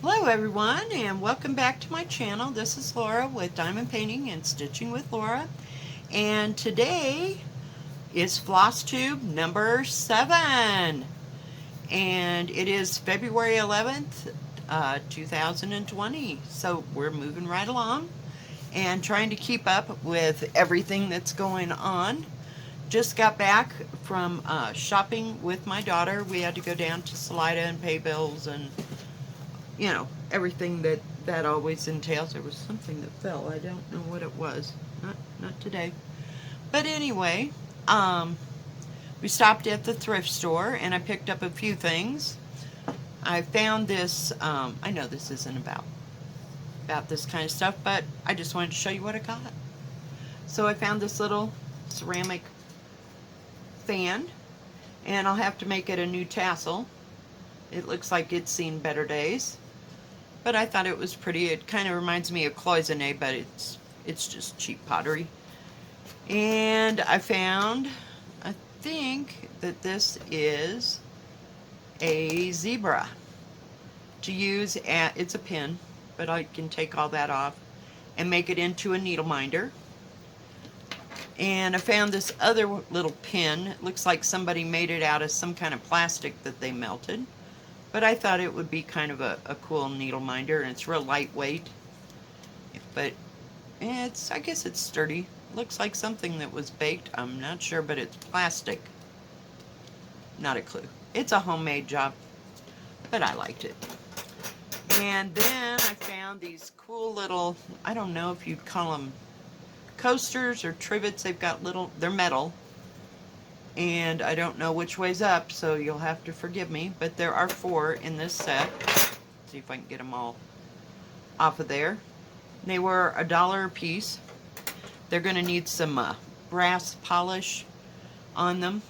Hello everyone, and welcome back to my channel. This is Laura with Diamond Painting and Stitching with Laura, and today is Flosstube number 7, and it is February 11th, 2020. So we're moving right along and trying to keep up with everything that's going on. Just got back from shopping with my daughter. We had to go down to Salida and pay bills and everything that always entails. There was something that fell. I don't know what it was. Not today. But anyway, we stopped at the thrift store and I picked up a few things. I found this, I know this isn't about this kind of stuff, but I just wanted to show you what I got. So I found this little ceramic fan, and I'll have to make it a new tassel. It looks like it's seen better days, but I thought it was pretty. It kind of reminds me of cloisonne, but it's just cheap pottery. And I think that this is a zebra to use at, it's a pin, but I can take all that off and make it into a needle minder. And I found this other little pin. It looks like somebody made it out of some kind of plastic that they melted. But I thought it would be kind of a cool needle minder, and it's real lightweight. But I guess it's sturdy. Looks like something that was baked. I'm not sure, but it's plastic. Not a clue. It's a homemade job, but I liked it. And then I found these cool little, I don't know if you'd call them coasters or trivets. They've got little, they're metal. And I don't know which way's up, so you'll have to forgive me, but there are 4 in this set. Let's see if I can get them all off of there. They were $1 a piece. They're going to need some brass polish on them,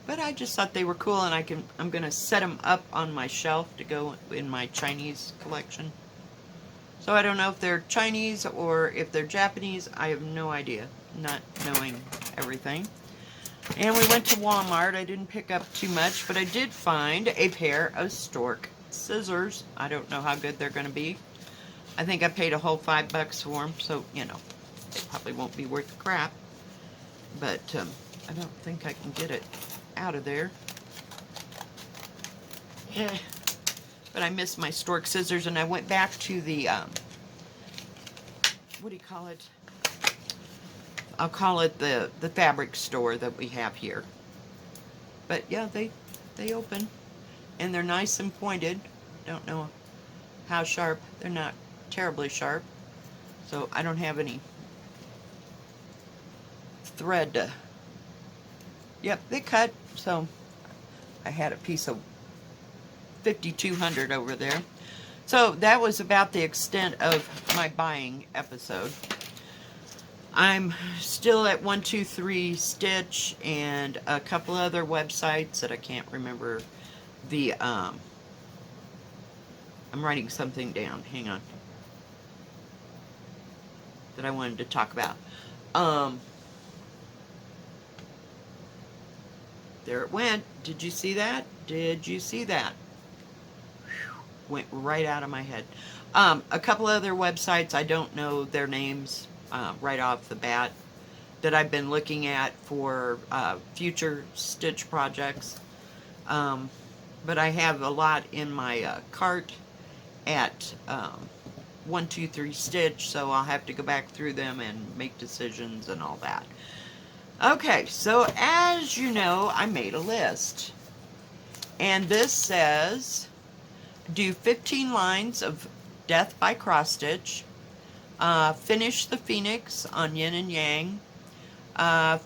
but I just thought they were cool, and I'm going to set them up on my shelf to go in my Chinese collection. So I don't know if they're Chinese or if they're Japanese. I have no idea, not knowing everything. And we went to Walmart. I didn't pick up too much, but I did find a pair of stork scissors. I don't know how good they're going to be. I think I paid a whole $5 for them, so they probably won't be worth the crap. But I don't think I can get it out of there. Yeah. But I missed my stork scissors, and I went back to the what do you call it? I'll call it the fabric store that we have here. But yeah, they open, and they're nice and pointed. Don't know how sharp. They're not terribly sharp, so I don't have any thread. Yep, they cut. So I had a piece of 5200 over there. So that was about the extent of my buying episode. I'm still at 123 Stitch and a couple other websites that I can't remember the I'm writing something down, hang on, that I wanted to talk about. There it went. Did you see that? Did you see that? Went right out of my head. A couple other websites, I don't know their names right off the bat, that I've been looking at for future stitch projects. But I have a lot in my cart at 123 Stitch, so I'll have to go back through them and make decisions and all that. Okay, so as you know, I made a list. And this says, do 15 lines of Death by Cross Stitch, finish the Phoenix on Yin and Yang,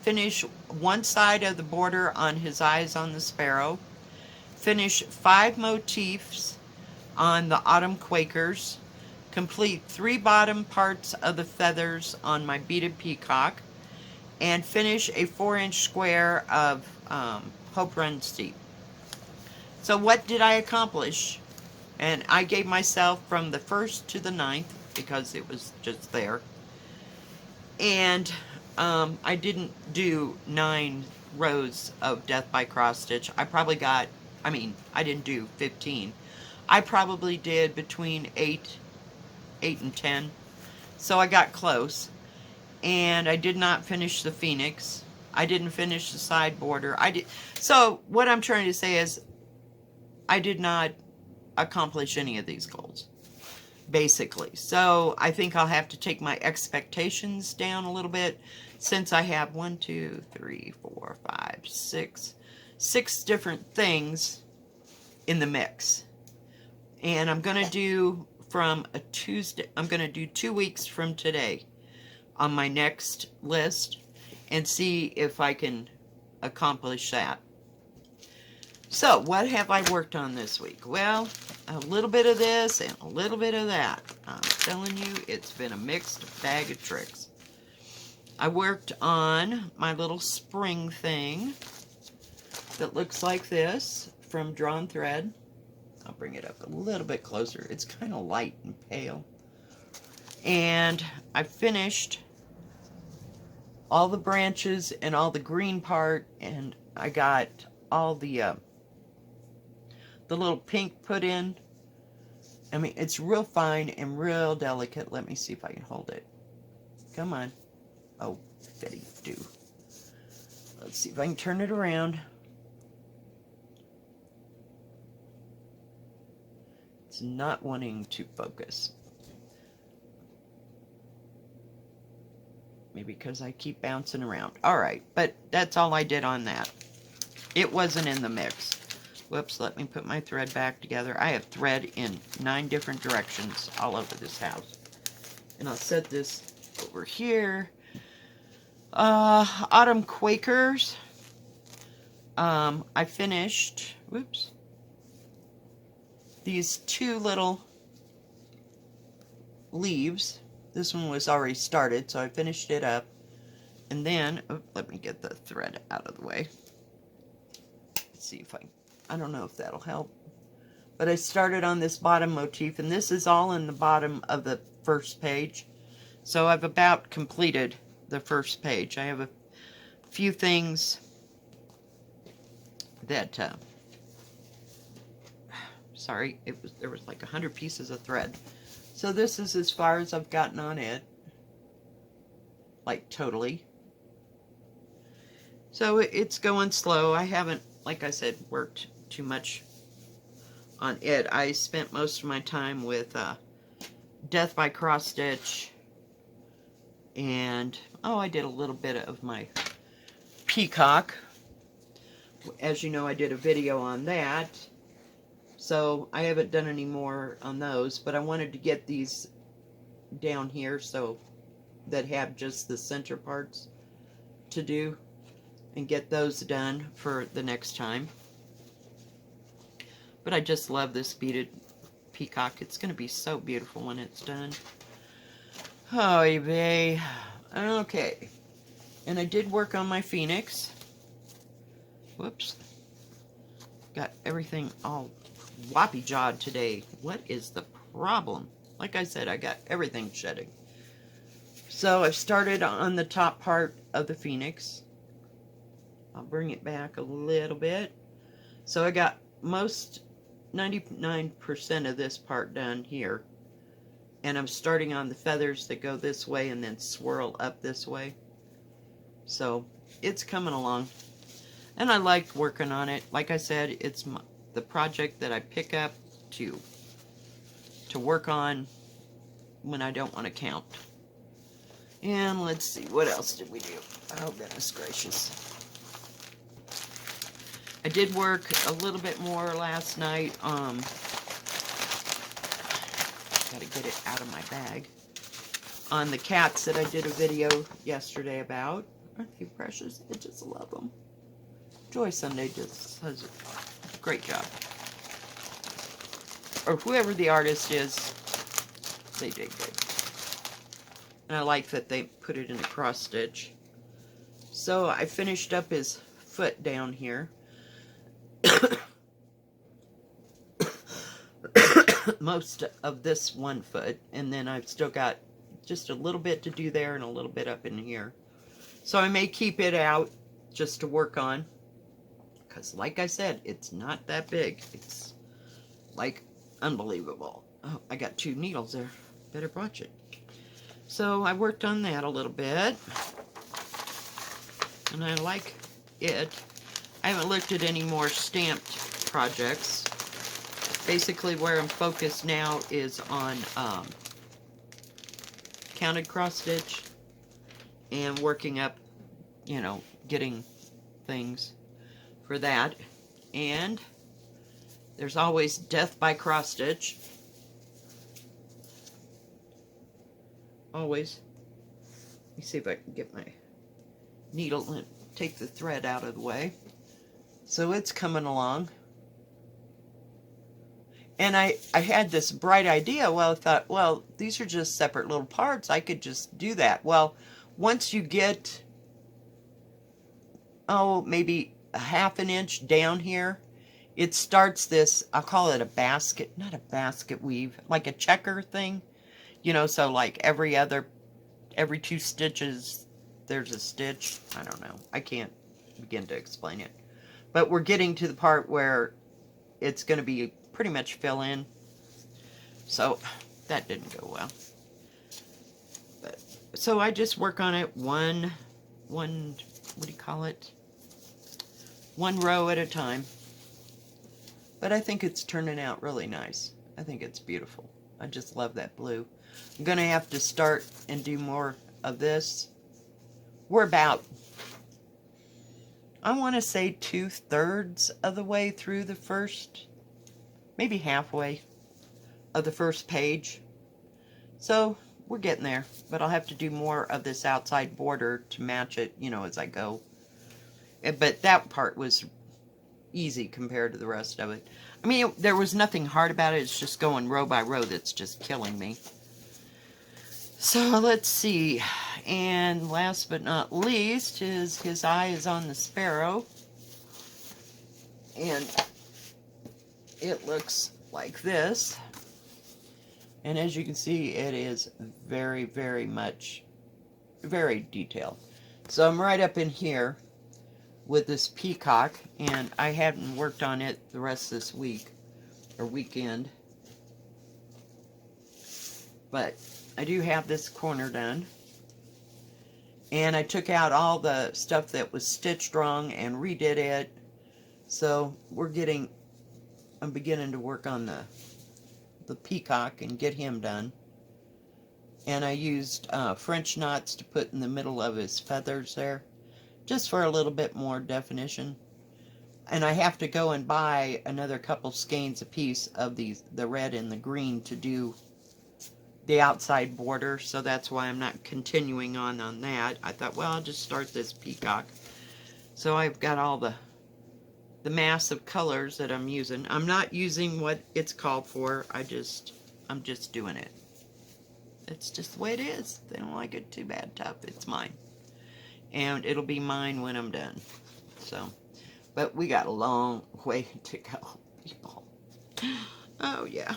finish one side of the border on his eyes on the sparrow, finish 5 motifs on the Autumn Quakers, complete 3 bottom parts of the feathers on my beaded peacock, and finish a 4-inch square of Hope Run Steep. So what did I accomplish? And I gave myself from the 1st to the 9th because it was just there. And I didn't do 9 rows of Death by Cross Stitch. I probably got, I didn't do 15. I probably did between 8 and 10. So I got close. And I did not finish the Phoenix. I didn't finish the side border. So what I'm trying to say is I did not accomplish any of these goals, basically. So I think I'll have to take my expectations down a little bit, since I have 1, 2, 3, 4, 5, 6 different things in the mix. And I'm going to do from a Tuesday, I'm going to do 2 weeks from today on my next list and see if I can accomplish that. So, what have I worked on this week? Well, a little bit of this and a little bit of that. I'm telling you, it's been a mixed bag of tricks. I worked on my little spring thing that looks like this from Drawn Thread. I'll bring it up a little bit closer. It's kind of light and pale. And I finished all the branches and all the green part, and I got all the little pink put in. I mean, it's real fine and real delicate. Let me see if I can hold it. Come on. Oh, Betty, do. Let's see if I can turn it around. It's not wanting to focus. Maybe because I keep bouncing around. Alright, but that's all I did on that. It wasn't in the mix. Whoops, let me put my thread back together. I have thread in 9 different directions all over this house. And I'll set this over here. Autumn Quakers. I finished, whoops, these 2 little leaves. This one was already started, so I finished it up. And then, oh, let me get the thread out of the way. Let's see if I don't know if that'll help. But I started on this bottom motif, and this is all in the bottom of the first page. So I've about completed the first page. I have a few things that, sorry, there was like 100 pieces of thread. So this is as far as I've gotten on it. Like, totally. So it's going slow. I haven't, like I said, worked too much on it. I spent most of my time with Death by Cross Stitch. And, oh, I did a little bit of my peacock. As you know, I did a video on that. So I haven't done any more on those, but I wanted to get these down here so that have just the center parts to do and get those done for the next time. But I just love this beaded peacock. It's going to be so beautiful when it's done. Oh, baby. Okay. And I did work on my Phoenix. Whoops. Got everything all floppy-jawed today. What is the problem? Like I said, I got everything shedding. So I've started on the top part of the Phoenix. I'll bring it back a little bit. So I got most 99% of this part done here. And I'm starting on the feathers that go this way and then swirl up this way. So it's coming along. And I like working on it. Like I said, it's the project that I pick up to work on when I don't want to count. And let's see, what else did we do? Oh, goodness gracious. I did work a little bit more last night. Gotta get it out of my bag. On the cats that I did a video yesterday about. Aren't they precious? I just love them. Joy Sunday just does a great job. Or whoever the artist is, they did good. And I like that they put it in a cross stitch. So I finished up his foot down here. Most of this one foot, and then I've still got just a little bit to do there and a little bit up in here. So I may keep it out just to work on, because like I said, it's not that big. It's like unbelievable. Oh, I got 2 needles there. Better watch it. So I worked on that a little bit, and I like it. I haven't looked at any more stamped projects. Basically where I'm focused now is on counted cross stitch and working up, you know, getting things for that. And there's always death by cross stitch. Always. Let me see if I can get my needle and take the thread out of the way. So it's coming along. And I had this bright idea. Well, I thought, well, these are just separate little parts. I could just do that. Well, once you get, oh, maybe a ½ inch down here, it starts this, I'll call it a basket, not a basket weave, like a checker thing. You know, so like every 2 stitches, there's a stitch. I don't know. I can't begin to explain it. But we're getting to the part where it's going to be pretty much fill in. So that didn't go well. But so I just work on it one, what do you call it? One row at a time. But I think it's turning out really nice. I think it's beautiful. I just love that blue. I'm going to have to start and do more of this. We're about, I want to say 2/3 of the way through the first, maybe halfway of the first page. So we're getting there, but I'll have to do more of this outside border to match it, you know, as I go. But that part was easy compared to the rest of it. I mean, there was nothing hard about it. It's just going row by row that's just killing me. So let's see. And last but not least is his eye is on the sparrow. And it looks like this. And as you can see, it is very, very much, very detailed. So I'm right up in here with this peacock, and I haven't worked on it the rest of this week, or weekend. But I do have this corner done. And I took out all the stuff that was stitched wrong and redid it. So I'm beginning to work on the peacock and get him done. And I used French knots to put in the middle of his feathers there, just for a little bit more definition. And I have to go and buy another couple skeins a piece of the red and the green to do the outside border, so that's why I'm not continuing on that. I thought, well, I'll just start this peacock. So I've got all the mass of colors that I'm using. I'm not using what it's called for. I'm just doing it. It's just the way it is. They don't like it too bad, tough. It's mine. And it'll be mine when I'm done. So, but we got a long way to go, people. Oh, yeah.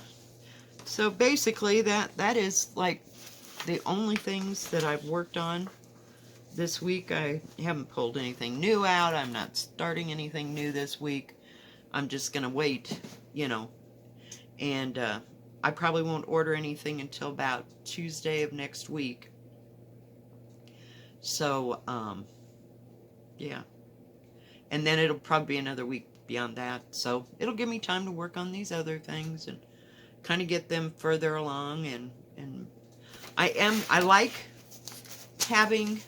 So basically, that is like the only things that I've worked on this week. I haven't pulled anything new out. I'm not starting anything new this week. I'm just going to wait, you know. And I probably won't order anything until about Tuesday of next week. So, yeah. And then it'll probably be another week beyond that. So it'll give me time to work on these other things and kind of get them further along. And I like having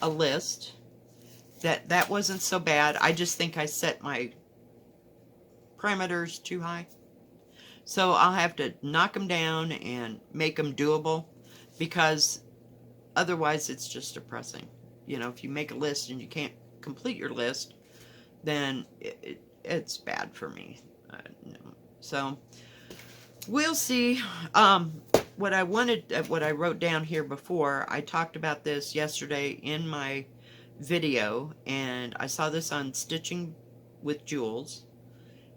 a list. That wasn't so bad. I just think I set my parameters too high. So I'll have to knock them down and make them doable, because otherwise it's just depressing. You know, if you make a list and you can't complete your list, then it's bad for me. So we'll see. What I wrote down here before, I talked about this yesterday in my video, and I saw this on Stitching with Jules,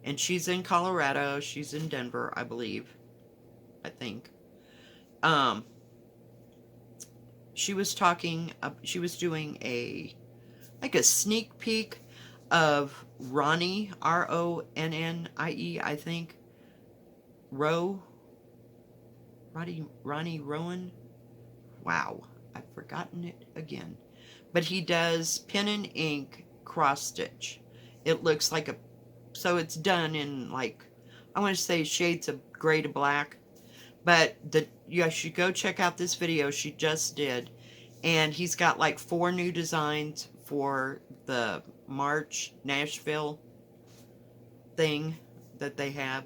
and she's in Colorado. She's in Denver, I believe. I think. She was talking. She was doing a sneak peek of Ronnie, Ronnie, I think, Ronnie Rowan. Wow, I've forgotten it again. But he does pen and ink cross stitch. It looks like so it's done in like, I want to say shades of gray to black. But you should go check out this video she just did. And he's got like 4 new designs for the March Nashville thing that they have.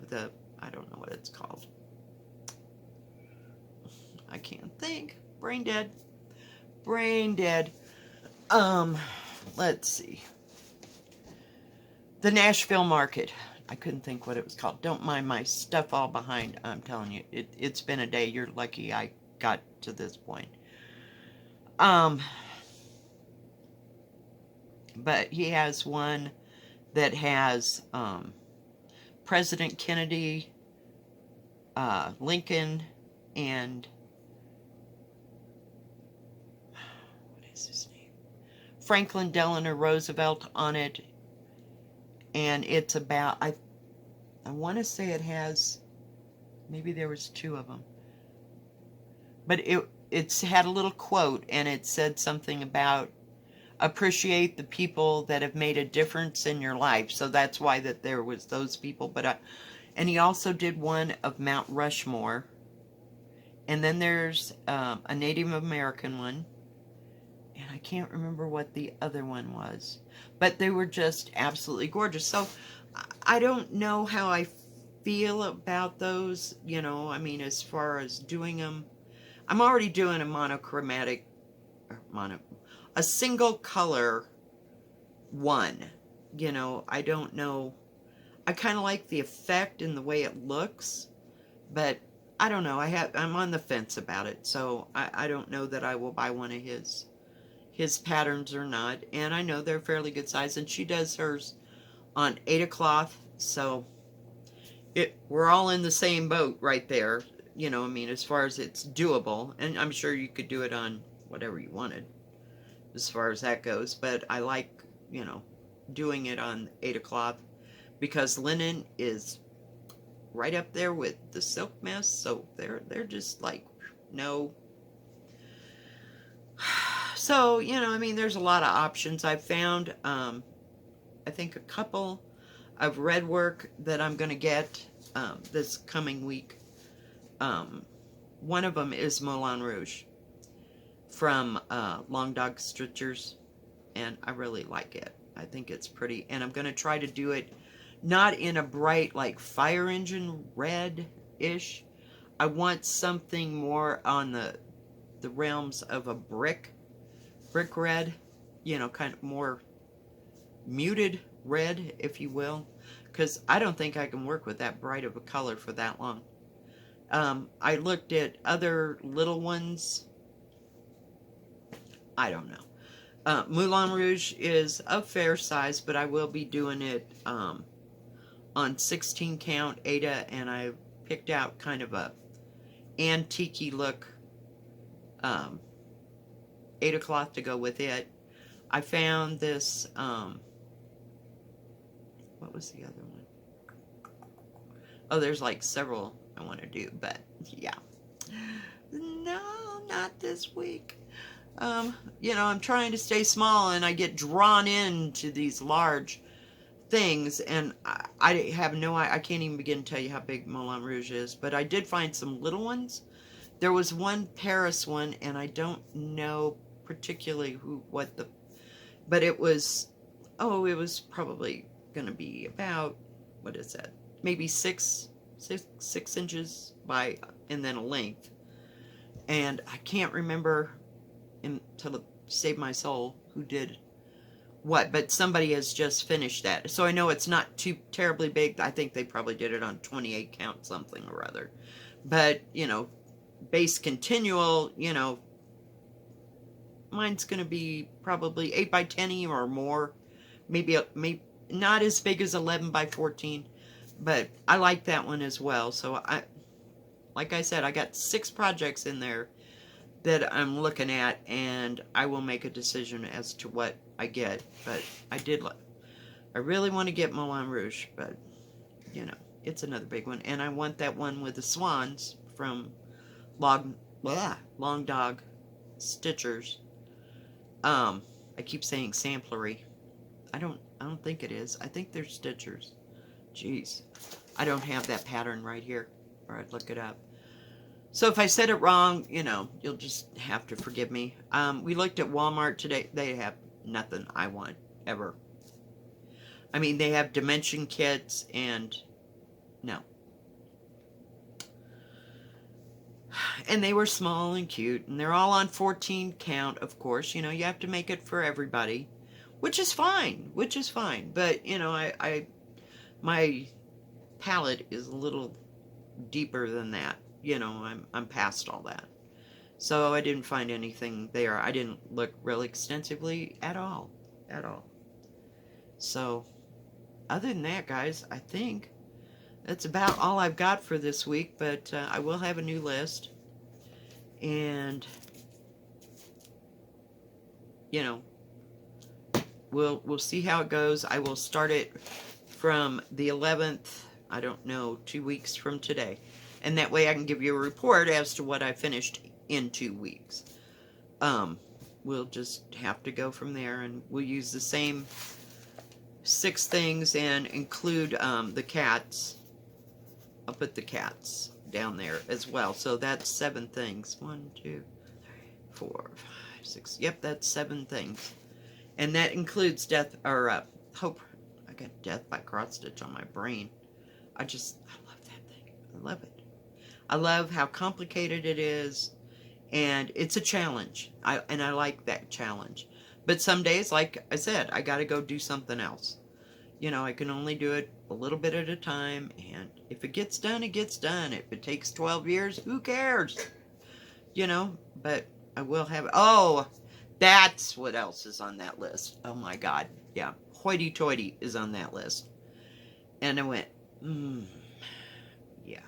I don't know what it's called. I can't think. Brain dead. Brain dead. Let's see. The Nashville Market. I couldn't think what it was called. Don't mind my stuff all behind. I'm telling you, it's been a day. You're lucky I got to this point. But he has one that has President Kennedy, Lincoln, and what is his name? Franklin Delano Roosevelt on it. And it's about, I want to say it has, maybe there was 2 of them. But it's had a little quote, and it said something about appreciate the people that have made a difference in your life. So that's why that there was those people. But and he also did one of Mount Rushmore. And then there's a Native American one. And I can't remember what the other one was. But they were just absolutely gorgeous. So I don't know how I feel about those. You know, I mean, as far as doing them. I'm already doing a monochromatic, a single color one. You know, I don't know. I kind of like the effect and the way it looks. But I don't know. I'm on the fence about it. So I don't know that I will buy one of his patterns or not. And I know they're fairly good size, and she does hers on Ada cloth, so we're all in the same boat right there. You know, I mean, as far as it's doable, and I'm sure you could do it on whatever you wanted as far as that goes, but I like, you know, doing it on Ada cloth because linen is right up there with the silk mess, so they're just like, no. So, you know, I mean, there's a lot of options. I've found, I think, a couple of red work that I'm going to get this coming week. One of them is Moulin Rouge from Long Dog Stitchers, and I really like it. I think it's pretty, and I'm going to try to do it not in a bright, like, fire engine red-ish. I want something more on the realms of a brick red, you know, kind of more muted red, if you will, because I don't think I can work with that bright of a color for that long. I looked at other little ones. I don't know. Moulin Rouge is a fair size, but I will be doing it on 16 count Ada, and I picked out kind of a antique look Ada cloth to go with it. I found this, what was the other one? Oh, there's like several I want to do, but yeah. No, not this week. You know, I'm trying to stay small, and I get drawn into these large things, and I have no, I can't even begin to tell you how big Moulin Rouge is, but I did find some little ones. There was one Paris one, and I don't know particularly but it was, it was probably going to be about, what is that? Maybe six inches by, and then a length. And I can't remember, to save my soul, who did what, but somebody has just finished that. So I know it's not too terribly big. I think they probably did it on 28 count something or other. But, you know, base continual, you know, mine's going to be probably 8 by 10 or more. Maybe not as big as 11 by 14. But I like that one as well. So like I said, I got 6 projects in there that I'm looking at, and I will make a decision as to what I get. But I really want to get Moulin Rouge, but, you know, It's another big one. And I want that one with the swans from Long Dog Stitchers. I keep saying samplery. I don't think it is. I think they're Stitchers. Jeez. I don't have that pattern right here, or I'd look it up. So if I said it wrong, you know, you'll just have to forgive me. We looked at Walmart today. They have nothing I want, ever. I mean, they have dimension kits, and no. And they were small and cute, and they're all on 14 count, of course. You know, you have to make it for everybody, which is fine, But, you know, my palette is a little deeper than that. You know, I'm past all that. So I didn't find anything there. I didn't look really extensively at all. So, other than that, guys, I think that's about all I've got for this week, but I will have a new list. And, you know, we'll see how it goes. I will start it from the 11th, I don't know, 2 weeks from today. And that way I can give you a report as to what I finished in 2 weeks. We'll just have to go from there, and we'll use the same 6 things and include the cats. I'll put the cats down there as well. So that's 7 things. 1, 2, 3, 4, 5, 6. Yep, that's 7 things. And that includes death, or hope. I got death by cross stitch on my brain. I love that thing. I love it. I love how complicated it is, and it's a challenge. I like that challenge. But some days, like I said, I got to go do something else. You know, I can only do it a little bit at a time, and if it gets done, it gets done. If it takes 12 years, who cares? You know, but I will have... Oh, that's what else is on that list. Oh my God. Yeah, hoity-toity is on that list. And I went, yeah.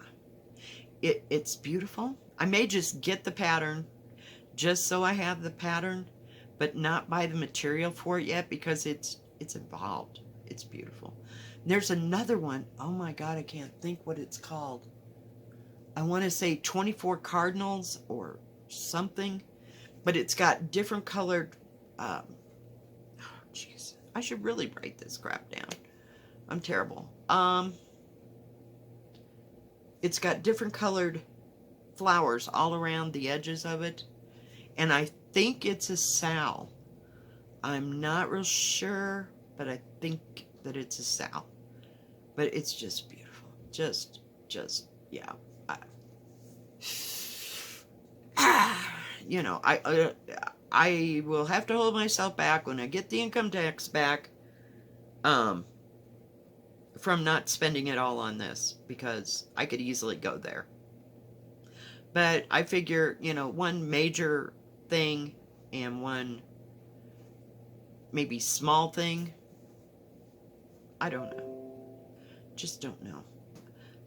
It's beautiful. I may just get the pattern just so I have the pattern, but not buy the material for it yet, because it's involved. It's beautiful. And there's another one. Oh my God, I can't think what it's called. I want to say 24 Cardinals or something, but it's got different colored, oh jeez, I should really write this crap down. I'm terrible. It's got different colored flowers all around the edges of it, and I think it's a sow. I'm not real sure, but I think that it's a sow. But it's just beautiful. Just, yeah. You know, I will have to hold myself back when I get the income tax back, from not spending it all on this, because I could easily go there. But I figure, you know, one major thing and one maybe small thing, I don't know. Just don't know.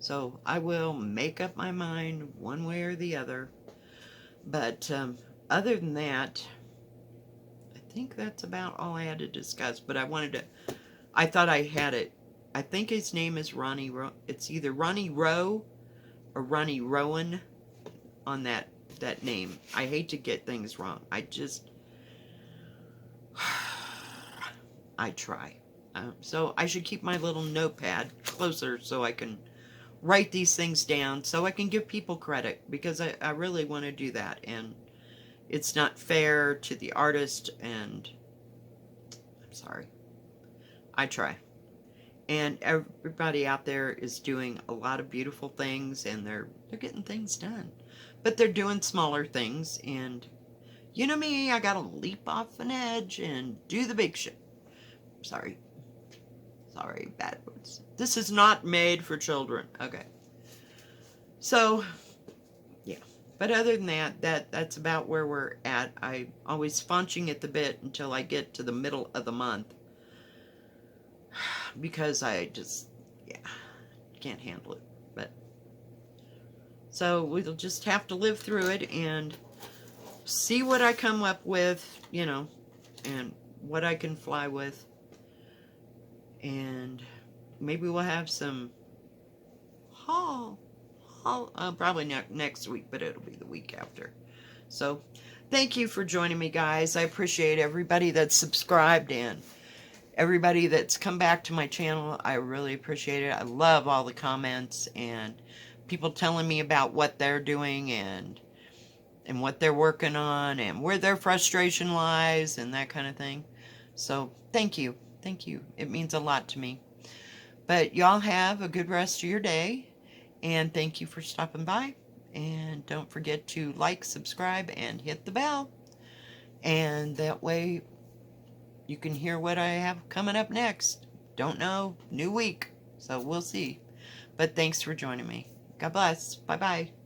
So I will make up my mind one way or the other. But other than that, I think that's about all I had to discuss. But I thought I had it. I think his name is Ronnie. It's either Ronnie Rowe or Ronnie Rowan on that name. I hate to get things wrong. I try. So I should keep my little notepad closer so I can write these things down, so I can give people credit, because I really want to do that, and it's not fair to the artist, and I'm sorry. I try. And everybody out there is doing a lot of beautiful things, and they're getting things done. But they're doing smaller things, and you know me, I gotta leap off an edge and do the big shit. Sorry, bad words. This is not made for children. Okay. So, yeah. But other than that's about where we're at. I'm always funching at the bit until I get to the middle of the month, because I just, yeah, can't handle it. But so we'll just have to live through it and see what I come up with, you know, and what I can fly with. And maybe we'll have some fall. Probably not next week, but it'll be the week after. So, thank you for joining me, guys. I appreciate everybody that's subscribed and everybody that's come back to my channel. I really appreciate it. I love all the comments and people telling me about what they're doing and what they're working on and where their frustration lies and that kind of thing. So, thank you. Thank you. It means a lot to me. But y'all have a good rest of your day. And thank you for stopping by. And don't forget to like, subscribe, and hit the bell. And that way you can hear what I have coming up next. Don't know. New week. So we'll see. But thanks for joining me. God bless. Bye-bye.